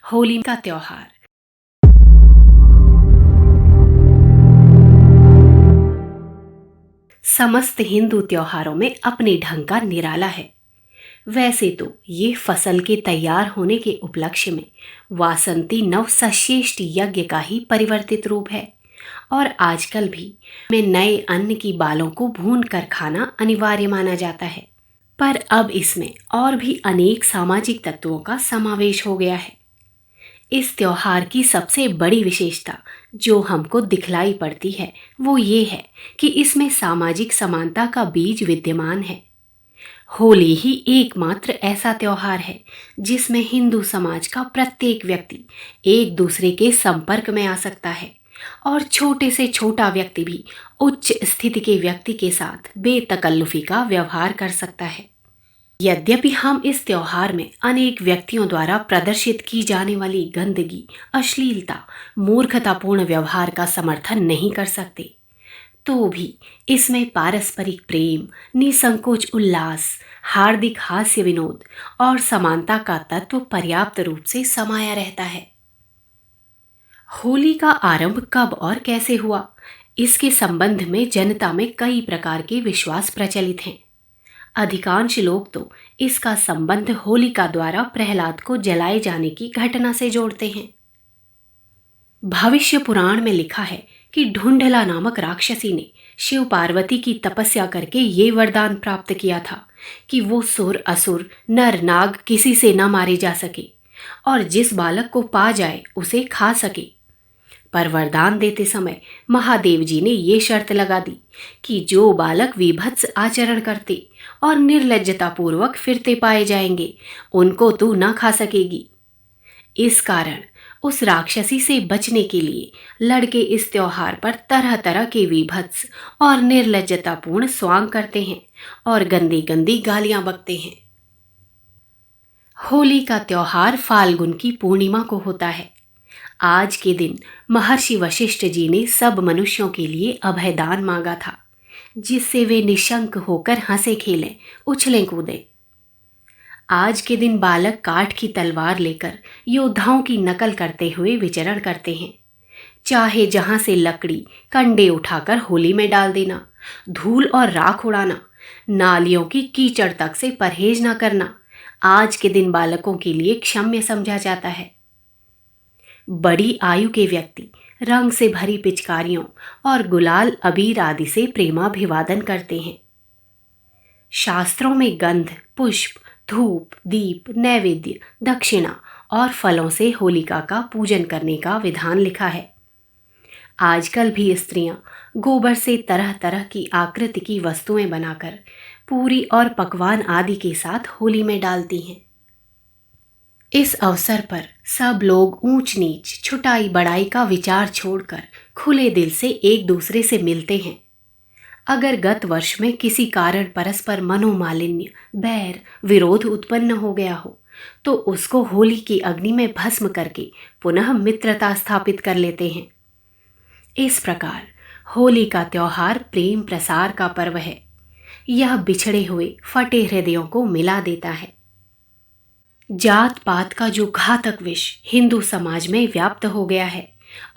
होली का त्योहार। समस्त हिंदू त्योहारों में अपने ढंग का निराला है। वैसे तो ये फसल के तैयार होने के उपलक्ष्य में वासंती नव सश्रेष्ठ यज्ञ का ही परिवर्तित रूप है और आजकल भी में नए अन्न की बालों को भून कर खाना अनिवार्य माना जाता है। पर अब इसमें और भी अनेक सामाजिक तत्वों का समावेश हो गया है। इस त्योहार की सबसे बड़ी विशेषता जो हमको दिखलाई पड़ती है वो ये है कि इसमें सामाजिक समानता का बीज विद्यमान है। होली ही एकमात्र ऐसा त्योहार है जिसमें हिंदू समाज का प्रत्येक व्यक्ति एक दूसरे के संपर्क में आ सकता है और छोटे से छोटा व्यक्ति भी उच्च स्थिति के व्यक्ति के साथ बेतकल्लुफी का व्यवहार कर सकता है। यद्यपि हम इस त्योहार में अनेक व्यक्तियों द्वारा प्रदर्शित की जाने वाली गंदगी, अश्लीलता, मूर्खतापूर्ण व्यवहार का समर्थन नहीं कर सकते, तो भी इसमें पारस्परिक प्रेम, निसंकोच उल्लास, हार्दिक हास्य विनोद और समानता का तत्व पर्याप्त रूप से समाया रहता है। होली का आरंभ कब और कैसे हुआ, इसके संबंध में जनता में कई प्रकार के विश्वास प्रचलित हैं। अधिकांश लोग तो इसका संबंध होलिका द्वारा प्रहलाद को जलाए जाने की घटना से जोड़ते हैं। भविष्य पुराण में लिखा है कि ढूंढला नामक राक्षसी ने शिव पार्वती की तपस्या करके ये वरदान प्राप्त किया था कि वो सुर असुर नर नाग किसी से न मारे जा सके और जिस बालक को पा जाए उसे खा सके। पर वरदान देते समय महादेव जी ने ये शर्त लगा दी कि जो बालक विभत्स आचरण करते और निर्लज्जतापूर्वक फिरते पाए जाएंगे उनको तू न खा सकेगी। इस कारण उस राक्षसी से बचने के लिए लड़के इस त्योहार पर तरह तरह के विभत्स और निर्लज्जतापूर्ण स्वांग करते हैं और गंदी गंदी गालियां बकते हैं। होली का त्योहार फाल्गुन की पूर्णिमा को होता है। आज के दिन महर्षि वशिष्ठ जी ने सब मनुष्यों के लिए अभयदान मांगा था जिससे वे निशंक होकर हंसे खेलें, उछलें कूदें। आज के दिन बालक काठ की तलवार लेकर योद्धाओं की नकल करते हुए विचरण करते हैं। चाहे जहां से लकड़ी कंडे उठाकर होली में डाल देना, धूल और राख उड़ाना, नालियों की कीचड़ तक से परहेज न करना आज के दिन बालकों के लिए क्षम्य समझा जाता है। बड़ी आयु के व्यक्ति रंग से भरी पिचकारियों और गुलाल अबीर आदि से प्रेमाभिवादन करते हैं। शास्त्रों में गंध, पुष्प, धूप, दीप, नैवेद्य, दक्षिणा और फलों से होलिका का पूजन करने का विधान लिखा है। आजकल भी स्त्रियां गोबर से तरह तरह की आकृति की वस्तुएं बनाकर पूरी और पकवान आदि के साथ होली में डालती हैं। इस अवसर पर सब लोग ऊंच नीच, छुटाई बढ़ाई का विचार छोड़कर खुले दिल से एक दूसरे से मिलते हैं। अगर गत वर्ष में किसी कारण परस्पर मनोमालिन्य, बैर, विरोध उत्पन्न हो गया हो तो उसको होली की अग्नि में भस्म करके पुनः मित्रता स्थापित कर लेते हैं। इस प्रकार होली का त्योहार प्रेम प्रसार का पर्व है। यह बिछड़े हुए फटे हृदयों को मिला देता है। जात पात का जो घातक विष हिंदू समाज में व्याप्त हो गया है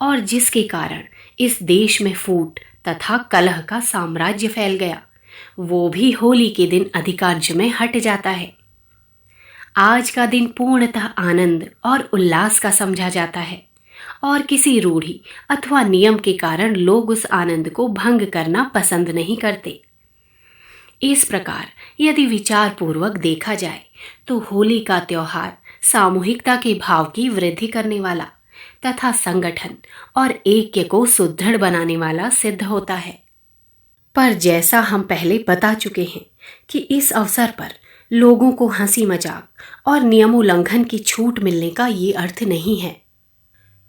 और जिसके कारण इस देश में फूट तथा कलह का साम्राज्य फैल गया, वो भी होली के दिन अधिकांश में हट जाता है। आज का दिन पूर्णतः आनंद और उल्लास का समझा जाता है और किसी रूढ़ी अथवा नियम के कारण लोग उस आनंद को भंग करना पसंद नहीं करते। इस प्रकार यदि विचार पूर्वक देखा जाए तो होली का त्योहार सामूहिकता के भाव की वृद्धि करने वाला तथा संगठन और ऐक्य को सुदृढ़ बनाने वाला सिद्ध होता है। पर जैसा हम पहले बता चुके हैं कि इस अवसर पर लोगों को हंसी मजाक और नियमोल्लंघन की छूट मिलने का ये अर्थ नहीं है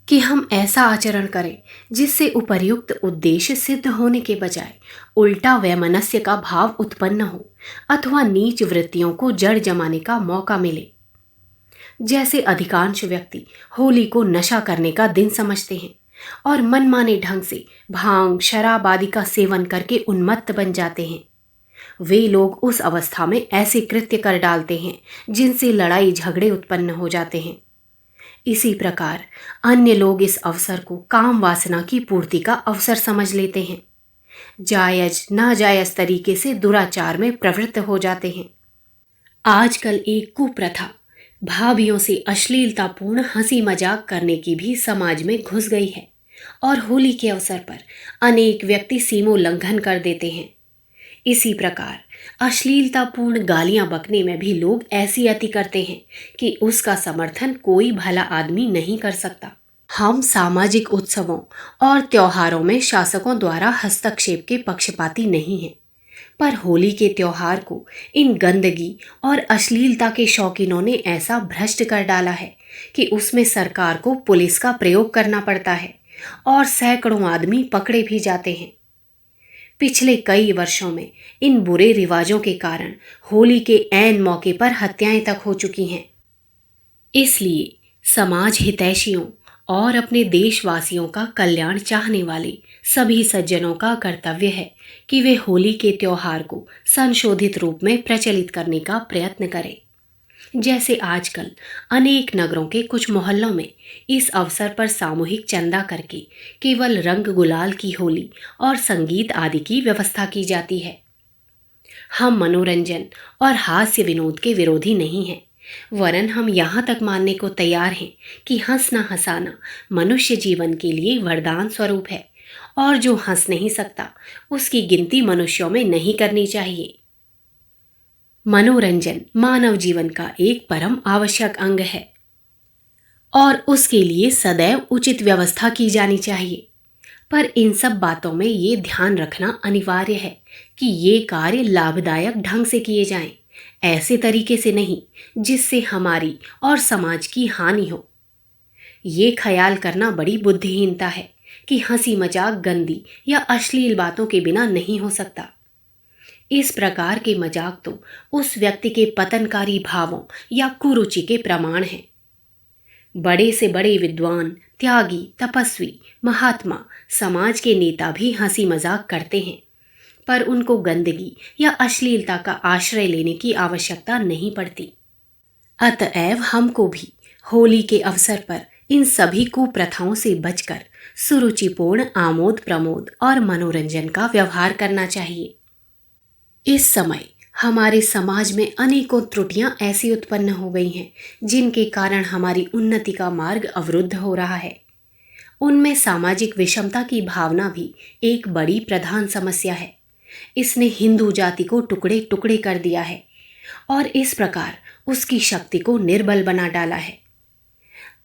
कि हम ऐसा आचरण करें जिससे उपर्युक्त उद्देश्य सिद्ध होने के बजाय उल्टा वैमनस्य का भाव उत्पन्न हो अथवा नीच वृत्तियों को जड़ जमाने का मौका मिले। जैसे अधिकांश व्यक्ति होली को नशा करने का दिन समझते हैं और मनमाने ढंग से भांग, शराब आदि का सेवन करके उन्मत्त बन जाते हैं। वे लोग उस अवस्था में ऐसे कृत्य कर डालते हैं जिनसे लड़ाई झगड़े उत्पन्न हो जाते हैं। इसी प्रकार अन्य लोग इस अवसर को काम वासना की पूर्ति का अवसर समझ लेते हैं, जायज नाजायज तरीके से दुराचार में प्रवृत्त हो जाते हैं। आजकल एक कुप्रथा भाभियों से अश्लीलतापूर्ण हंसी मजाक करने की भी समाज में घुस गई है और होली के अवसर पर अनेक व्यक्ति सीमोल्लंघन कर देते हैं। इसी प्रकार अश्लीलतापूर्ण गालियां बकने में भी लोग ऐसी अति करते हैं कि उसका समर्थन कोई भला आदमी नहीं कर सकता। हम सामाजिक उत्सवों और त्योहारों में शासकों द्वारा हस्तक्षेप के पक्षपाती नहीं हैं, पर होली के त्योहार को इन गंदगी और अश्लीलता के शौकीनों ने ऐसा भ्रष्ट कर डाला है कि उसमें सरकार को पुलिस का प्रयोग करना पड़ता है और सैकड़ों आदमी पकड़े भी जाते हैं। पिछले कई वर्षों में इन बुरे रिवाजों के कारण होली के ऐन मौके पर हत्याएं तक हो चुकी हैं। इसलिए समाज हितैषियों और अपने देशवासियों का कल्याण चाहने वाले सभी सज्जनों का कर्तव्य है कि वे होली के त्योहार को संशोधित रूप में प्रचलित करने का प्रयत्न करें। जैसे आजकल अनेक नगरों के कुछ मोहल्लों में इस अवसर पर सामूहिक चंदा करके केवल रंग गुलाल की होली और संगीत आदि की व्यवस्था की जाती है। हम मनोरंजन और हास्य विनोद के विरोधी नहीं हैं, वरन हम यहाँ तक मानने को तैयार हैं कि हंसना हंसाना मनुष्य जीवन के लिए वरदान स्वरूप है और जो हंस नहीं सकता उसकी गिनती मनुष्यों में नहीं करनी चाहिए। मनोरंजन मानव जीवन का एक परम आवश्यक अंग है और उसके लिए सदैव उचित व्यवस्था की जानी चाहिए। पर इन सब बातों में ये ध्यान रखना अनिवार्य है कि ये कार्य लाभदायक ढंग से किए जाएं, ऐसे तरीके से नहीं जिससे हमारी और समाज की हानि हो। ये ख्याल करना बड़ी बुद्धिहीनता है कि हंसी मजाक गंदी या अश्लील बातों के बिना नहीं हो सकता। इस प्रकार के मजाक तो उस व्यक्ति के पतनकारी भावों या कुरुचि के प्रमाण हैं। बड़े से बड़े विद्वान, त्यागी, तपस्वी, महात्मा, समाज के नेता भी हंसी मजाक करते हैं, पर उनको गंदगी या अश्लीलता का आश्रय लेने की आवश्यकता नहीं पड़ती। अतएव हमको भी होली के अवसर पर इन सभी कुप्रथाओं से बचकर सुरुचिपूर्ण आमोद प्रमोद और मनोरंजन का व्यवहार करना चाहिए। इस समय हमारे समाज में अनेकों त्रुटियां ऐसी उत्पन्न हो गई हैं जिनके कारण हमारी उन्नति का मार्ग अवरुद्ध हो रहा है। उनमें सामाजिक विषमता की भावना भी एक बड़ी प्रधान समस्या है। इसने हिंदू जाति को टुकड़े टुकड़े कर दिया है और इस प्रकार उसकी शक्ति को निर्बल बना डाला है।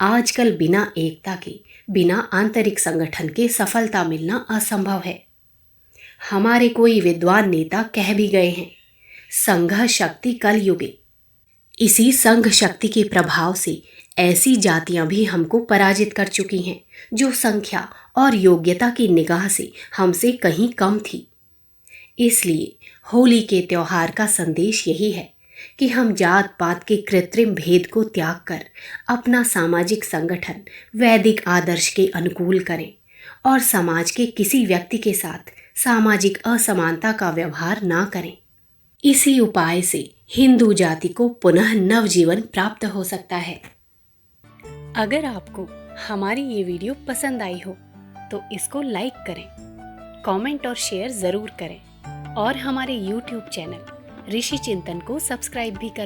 आजकल बिना एकता के, बिना आंतरिक संगठन के सफलता मिलना असंभव है। हमारे कोई विद्वान नेता कह भी गए हैं, संघ शक्ति कलयुगे। इसी संघ शक्ति के प्रभाव से ऐसी जातियां भी हमको पराजित कर चुकी हैं जो संख्या और योग्यता की निगाह से हमसे कहीं कम थी। इसलिए होली के त्योहार का संदेश यही है कि हम जात पात के कृत्रिम भेद को त्याग कर अपना सामाजिक संगठन वैदिक आदर्श के अनुकूल करें और समाज के किसी व्यक्ति के साथ सामाजिक असमानता का व्यवहार ना करें। इसी उपाय से हिंदू जाति को पुनः नवजीवन प्राप्त हो सकता है। अगर आपको हमारी ये वीडियो पसंद आई हो तो इसको लाइक करें, कमेंट और शेयर ज़रूर करें और हमारे YouTube चैनल ऋषि चिंतन को सब्सक्राइब भी कर